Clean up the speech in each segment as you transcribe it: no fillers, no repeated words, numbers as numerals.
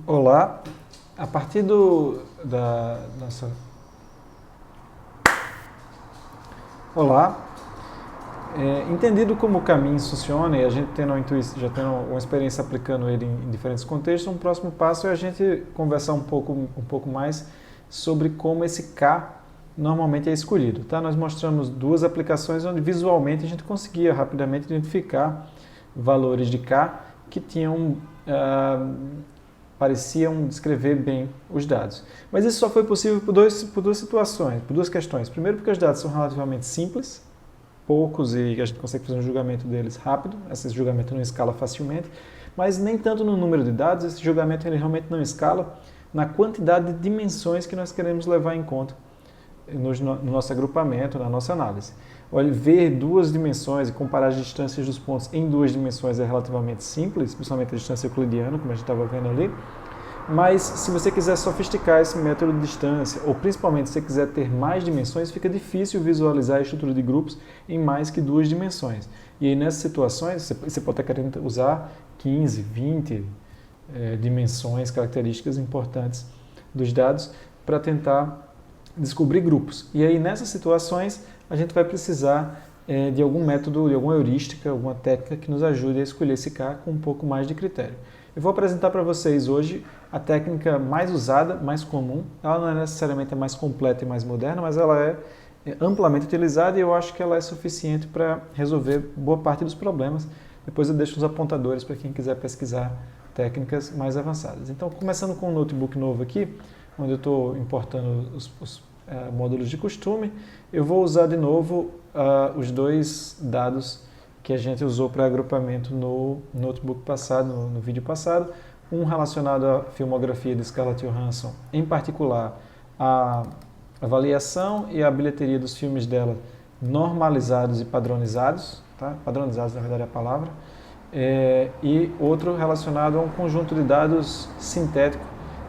Olá, a partir da nossa... Olá, entendido como o caminho funciona e a gente já tendo uma experiência aplicando ele em diferentes contextos, um próximo passo é a gente conversar um pouco mais sobre como esse K normalmente é escolhido. Tá? Nós mostramos duas aplicações onde visualmente a gente conseguia rapidamente identificar valores de K que tinham... pareciam descrever bem os dados. Mas isso só foi possível por duas situações, por duas questões. Primeiro, porque os dados são relativamente simples, poucos, e a gente consegue fazer um julgamento deles rápido, esse julgamento não escala facilmente, mas nem tanto no número de dados, esse julgamento ele realmente não escala na quantidade de dimensões que nós queremos levar em conta no nosso agrupamento, na nossa análise. Olha, ver duas dimensões e comparar as distâncias dos pontos em duas dimensões é relativamente simples, principalmente a distância euclidiana, como a gente estava vendo ali. Mas se você quiser sofisticar esse método de distância, ou principalmente se você quiser ter mais dimensões, fica difícil visualizar a estrutura de grupos em mais que duas dimensões. E aí nessas situações, você pode estar querendo usar 15, 20 dimensões, características importantes dos dados para tentar descobrir grupos. E aí nessas situações a gente vai precisar de algum método, de alguma heurística, alguma técnica que nos ajude a escolher esse K com um pouco mais de critério. Eu vou apresentar para vocês hoje a técnica mais usada, mais comum. Ela não é necessariamente a mais completa e mais moderna, mas ela é amplamente utilizada e eu acho que ela é suficiente para resolver boa parte dos problemas. Depois eu deixo os apontadores para quem quiser pesquisar técnicas mais avançadas. Então, começando com um notebook novo aqui, onde eu estou importando os módulos de costume, eu vou usar de novo os dois dados que a gente usou para agrupamento no notebook passado, no vídeo passado, um relacionado à filmografia de Scarlett Johansson, em particular a avaliação e a bilheteria dos filmes dela normalizados e padronizados, tá? Padronizados na verdade é a palavra, e outro relacionado a um conjunto de dados sintético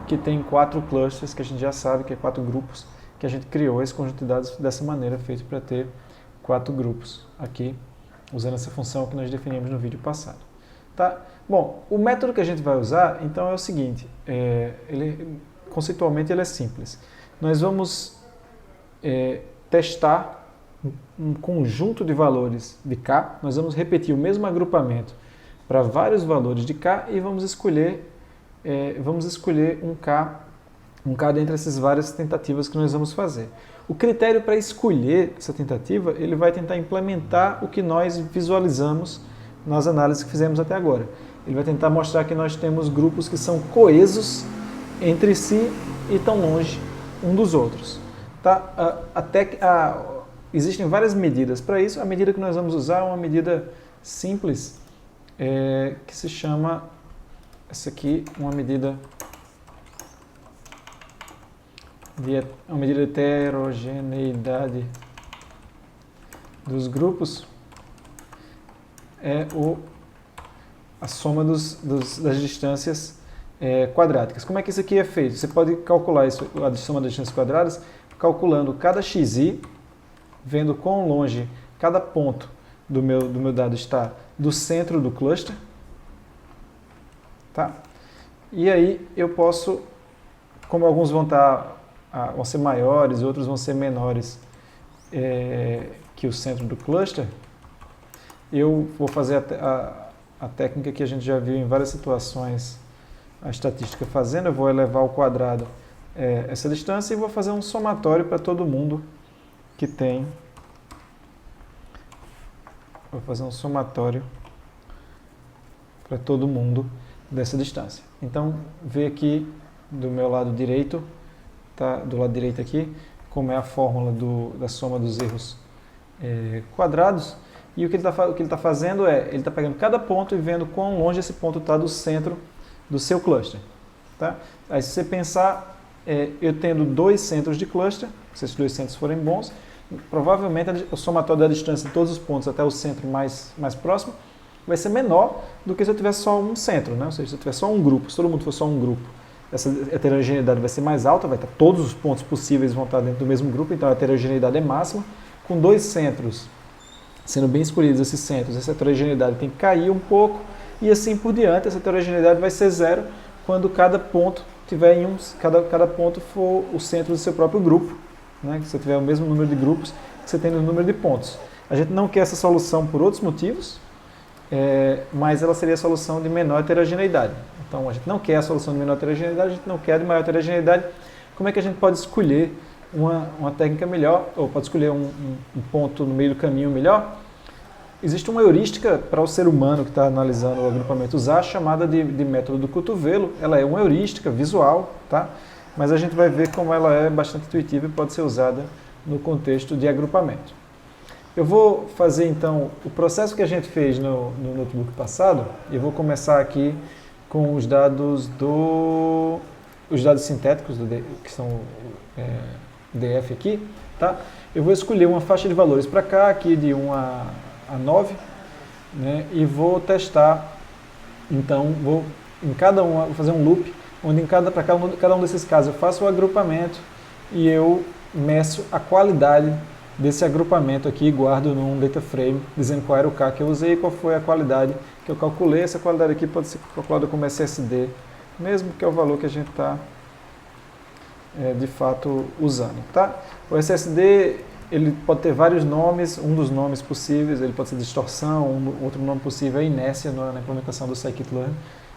que tem 4 clusters, que a gente já sabe que é 4 grupos, que a gente criou esse conjunto de dados dessa maneira, feito para ter 4 grupos aqui, usando essa função que nós definimos no vídeo passado. Tá? Bom, o método que a gente vai usar, então, é o seguinte, conceitualmente ele é simples. Nós vamos testar um conjunto de valores de K, nós vamos repetir o mesmo agrupamento para vários valores de K e vamos escolher um K dentre essas várias tentativas que nós vamos fazer. O critério para escolher essa tentativa, ele vai tentar implementar o que nós visualizamos nas análises que fizemos até agora. Ele vai tentar mostrar que nós temos grupos que são coesos entre si e tão longe um dos outros. Tá? Existem várias medidas para isso. A medida que nós vamos usar é uma medida simples, que se chama, essa aqui, uma medida de heterogeneidade dos grupos, a soma das distâncias quadráticas. Como é que isso aqui é feito? Você pode calcular a soma das distâncias quadradas calculando cada xi, vendo quão longe cada ponto do meu dado está do centro do cluster. Tá? E aí eu posso, como alguns vão ser maiores, outros vão ser menores que o centro do cluster, eu vou fazer a técnica que a gente já viu em várias situações a estatística fazendo. Eu vou elevar ao quadrado essa distância e vou fazer um somatório para todo mundo que tem. Vou fazer um somatório para todo mundo dessa distância. Então, vê aqui do meu lado direito, tá, do lado direito aqui, como é a fórmula da soma dos erros quadrados. E o que ele está fazendo ele está pegando cada ponto e vendo quão longe esse ponto está do centro do seu cluster. Tá? Aí se você pensar, eu tendo 2 centros de cluster, se esses 2 centros forem bons, provavelmente o somatório da distância de todos os pontos até o centro mais próximo vai ser menor do que se eu tiver só um centro, né? Ou seja, se eu tiver só um grupo, se todo mundo for só um grupo, essa heterogeneidade vai ser mais alta, vai estar todos os pontos possíveis vão estar dentro do mesmo grupo, então a heterogeneidade é máxima. Com 2 centros sendo bem escolhidos esses centros, essa heterogeneidade tem que cair um pouco e assim por diante. Essa heterogeneidade vai ser zero quando cada ponto tiver cada ponto for o centro do seu próprio grupo, né? Que você tiver o mesmo número de grupos que você tem no número de pontos. A gente não quer essa solução por outros motivos, mas ela seria a solução de menor heterogeneidade. Então, a gente não quer a solução de menor heterogeneidade, a gente não quer a de maior heterogeneidade. Como é que a gente pode escolher uma técnica melhor, ou pode escolher um ponto no meio do caminho melhor? Existe uma heurística para o ser humano que está analisando o agrupamento usar, chamada de método do cotovelo. Ela é uma heurística visual, tá? Mas a gente vai ver como ela é bastante intuitiva e pode ser usada no contexto de agrupamento. Eu vou fazer então o processo que a gente fez no notebook passado, e eu vou começar aqui com os dados sintéticos, que são DF aqui, tá? Eu vou escolher uma faixa de valores para cá, aqui de 1 a 9, né? E vou testar, então, vou fazer um loop, onde para cada um desses casos eu faço o agrupamento e eu meço a qualidade desse agrupamento aqui e guardo num data frame, dizendo qual era o K que eu usei e qual foi a qualidade que eu calculei. Essa qualidade aqui pode ser calculada como SSD, mesmo que é o valor que a gente está de fato usando, tá? O SSD, ele pode ter vários nomes, um dos nomes possíveis, ele pode ser distorção, outro nome possível é inércia, na implementação do scikit-learn,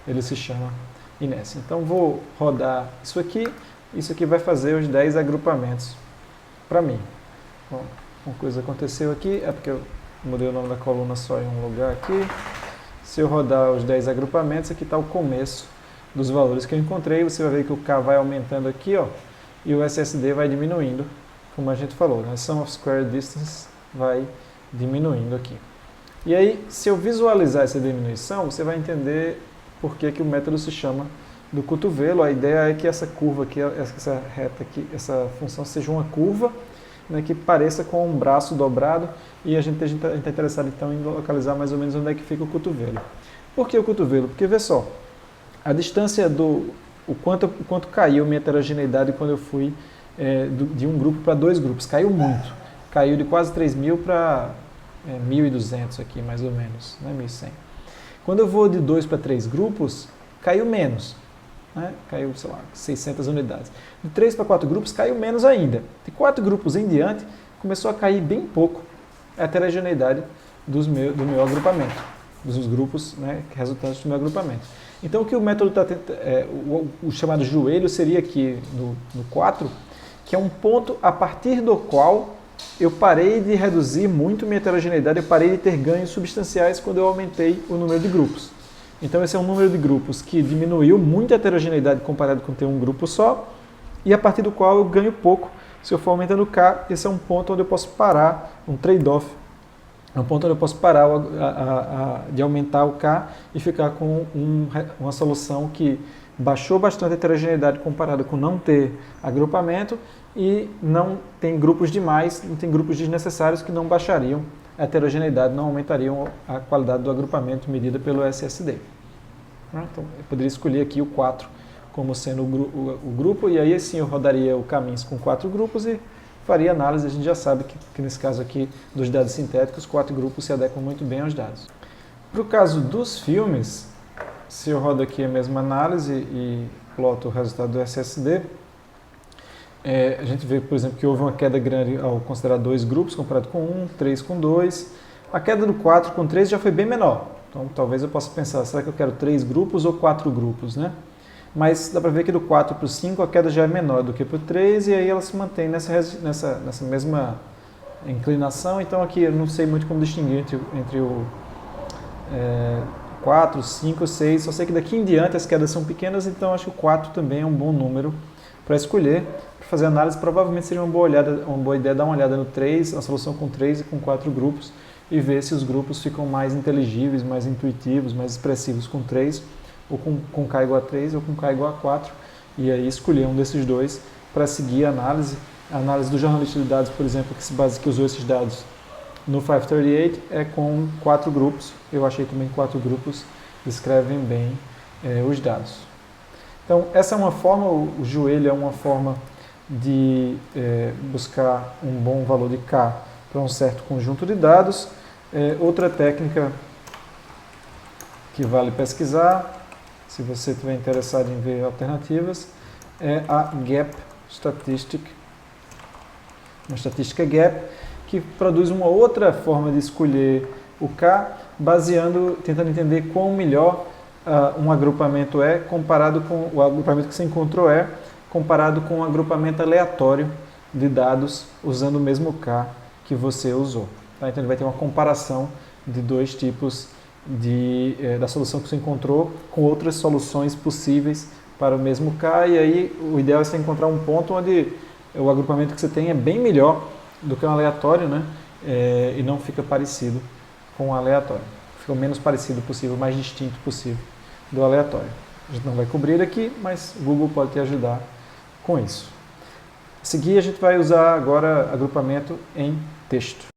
ele se chama inércia. Então vou rodar isso aqui vai fazer os 10 agrupamentos para mim. Bom, uma coisa aconteceu aqui, é porque eu mudei o nome da coluna só em um lugar aqui. Se eu rodar os 10 agrupamentos, aqui está o começo dos valores que eu encontrei, você vai ver que o K vai aumentando aqui, ó, e o SSD vai diminuindo, como a gente falou, né? Sum of square distance vai diminuindo aqui. E aí, se eu visualizar essa diminuição, você vai entender por que o método se chama do cotovelo. A ideia é que essa curva aqui, essa reta aqui, essa função seja uma curva, né, que pareça com um braço dobrado, e a gente está interessado então em localizar mais ou menos onde é que fica o cotovelo. Por que o cotovelo? Porque, vê só, a distância o quanto caiu minha heterogeneidade quando eu fui de um grupo para 2 grupos. Caiu muito. Caiu de quase 3.000 para 1.200 aqui, mais ou menos, né, 1.100. Quando eu vou de 2 para 3 grupos, caiu menos. Né? Caiu, sei lá, 600 unidades. De 3 para 4 grupos, caiu menos ainda. De 4 grupos em diante, começou a cair bem pouco a heterogeneidade do meu agrupamento, dos grupos, né, resultantes do meu agrupamento. Então, o que o método está tentando, o chamado joelho seria aqui no 4, que é um ponto a partir do qual eu parei de reduzir muito minha heterogeneidade, eu parei de ter ganhos substanciais quando eu aumentei o número de grupos. Então, esse é um número de grupos que diminuiu muito a heterogeneidade comparado com ter um grupo só, e a partir do qual eu ganho pouco. Se eu for aumentando o K, esse é um ponto onde eu posso parar, um trade-off. É um ponto onde eu posso parar de aumentar o K e ficar com uma solução que baixou bastante a heterogeneidade comparado com não ter agrupamento e não tem grupos demais, não tem grupos desnecessários que não baixariam a heterogeneidade, não aumentariam a qualidade do agrupamento medida pelo SSD. Então, eu poderia escolher aqui o 4 como sendo o grupo, e aí sim eu rodaria o caminhos com 4 grupos e faria análise. A gente já sabe que nesse caso aqui dos dados sintéticos, 4 grupos se adequam muito bem aos dados. Para o caso dos filmes, se eu rodo aqui a mesma análise e ploto o resultado do SSD, a gente vê, por exemplo, que houve uma queda grande ao considerar 2 grupos comparado com 1, 3 com 2. A queda do 4 com 3 já foi bem menor. Então talvez eu possa pensar, será que eu quero 3 grupos ou 4 grupos, né? Mas dá para ver que do 4 para o 5 a queda já é menor do que para o 3, e aí ela se mantém nessa mesma inclinação. Então aqui eu não sei muito como distinguir entre o 4, 5, 6, só sei que daqui em diante as quedas são pequenas, então acho que o 4 também é um bom número para escolher. Para fazer análise, provavelmente seria uma boa ideia dar uma olhada no 3, a solução com 3 e com 4 grupos, e ver se os grupos ficam mais inteligíveis, mais intuitivos, mais expressivos com 3, ou com K igual a 3 ou com K igual a 4, e aí escolher um desses dois para seguir a análise. A análise do jornalista de dados, por exemplo, que usou esses dados no 538, é com 4 grupos. Eu achei também que 4 grupos descrevem bem os dados. Então, essa é uma forma, o joelho é uma forma de buscar um bom valor de K para um certo conjunto de dados. Outra técnica que vale pesquisar se você estiver interessado em ver alternativas, é a Gap Statistic, uma estatística Gap, que produz uma outra forma de escolher o K, tentando entender quão melhor um agrupamento é comparado com o agrupamento que você encontrou comparado com um agrupamento aleatório de dados usando o mesmo K que você usou. Tá? Então ele vai ter uma comparação de dois tipos da solução que você encontrou com outras soluções possíveis para o mesmo K, e aí o ideal é você encontrar um ponto onde o agrupamento que você tem é bem melhor do que um aleatório, né? E não fica parecido com o aleatório. Fica o menos parecido possível, o mais distinto possível do aleatório. A gente não vai cobrir aqui, mas o Google pode te ajudar com isso. A seguir, a gente vai usar agora agrupamento em texto.